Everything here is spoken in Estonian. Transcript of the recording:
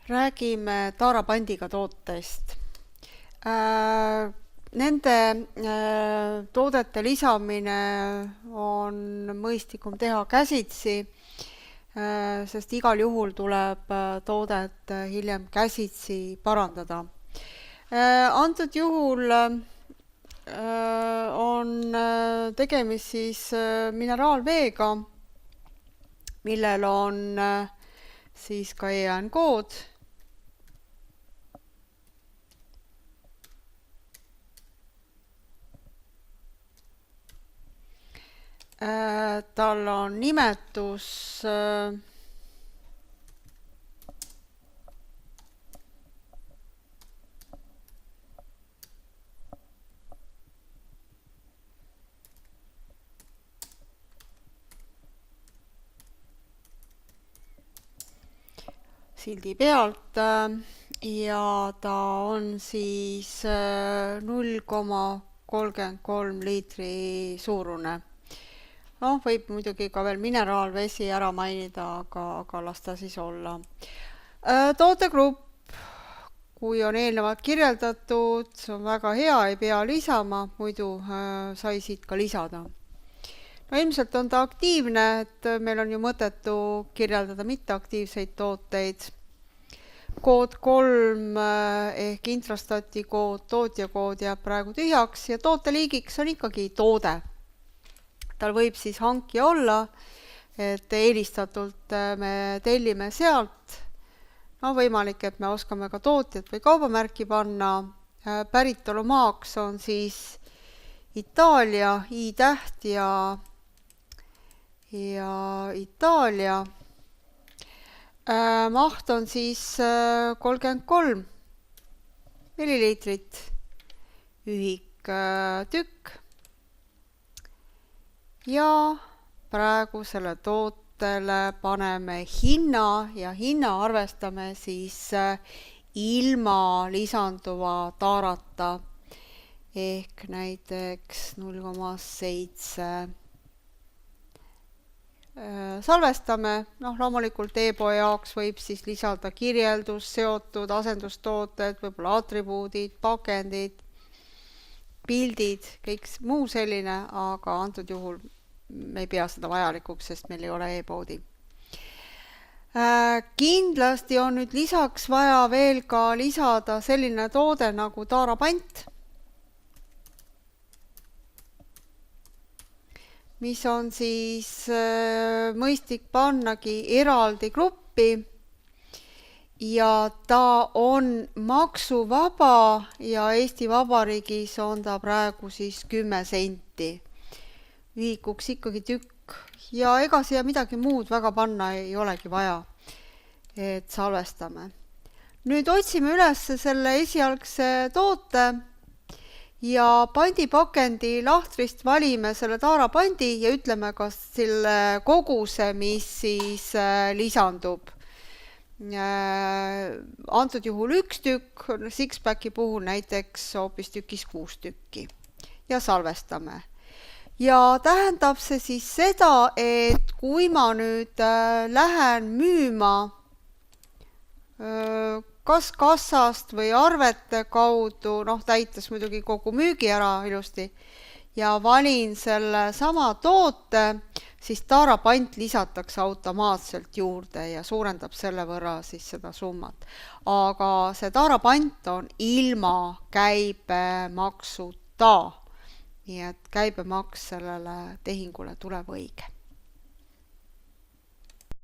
Räägime taarapandiga tootest. Nende toodete lisamine on mõistlikum teha käsitsi, sest igal juhul tuleb toodet hiljem käsitsi parandada. Antud juhul on tegemist siis mineraalveega, millel on siis ka EAN-kood. Tal on nimetus sildi pealt ja ta on siis 0,33 liitri suurune. Võib muidugi ka veel mineraalvesi ära mainida, aga las ta siis olla. Tootegrupp, kui on eelnevalt kirjeldatud, see on väga hea, ei pea lisama, muidu sai siit ka lisada. Ilmselt on ta aktiivne, et meil on ju mõttetu kirjeldada mitteaktiivseid tooteid. Kood 3 ehk intrastati kood, tootjakood jääb praegu tühjaks ja tooteliigiks on ikkagi toode. Tal võib siis hankija olla, et eelistatult me tellime sealt. Võimalik, et me oskame ka tootjat või kaubamärki panna. Päritolumaaks on siis Itaalia, I-täht ja Itaalia. Maht on siis 33 milliliitrit, ühik tükk. Ja praegu selle tootele paneme hinna ja hinna arvestame siis ilma lisanduva taarata ehk näiteks 0,7. Salvestame, loomulikult e-poe jaoks võib siis lisada kirjeldus, seotud asendustooted, võib-olla atribuudid, pakendid, pildid, kõik muu selline, aga antud juhul me ei pea seda vajalikuks, sest meil ei ole e-poodi. Kindlasti on nüüd lisaks vaja veel ka lisada selline toode nagu taarapant, mis on siis mõistlik pannagi eraldi gruppi ja ta on maksuvaba ja Eesti Vabariigis on ta praegu siis 10 senti. Ühikuks ikkagi tükk ja ega siia midagi muud väga panna ei olegi vaja, et salvestame. Nüüd otsime üles selle esialgse toote ja pandipakendi lahtrist valime selle taarapandi ja ütleme, kas selle koguse, mis siis lisandub. Antud juhul 1 tükk, six-packi puhul näiteks hoopis tükis 6 tükki ja salvestame. Ja tähendab see siis seda, et kui ma nüüd lähen müüma kas kassast või arvete kaudu, täites muidugi kogu müügi ära ilusti, ja valin selle sama toote, siis taarapant lisatakse automaatselt juurde ja suurendab selle võrra siis seda summat. Aga see taarapant on ilma käibemaksuta, nii et käibemaks sellele tehingule tuleb õige.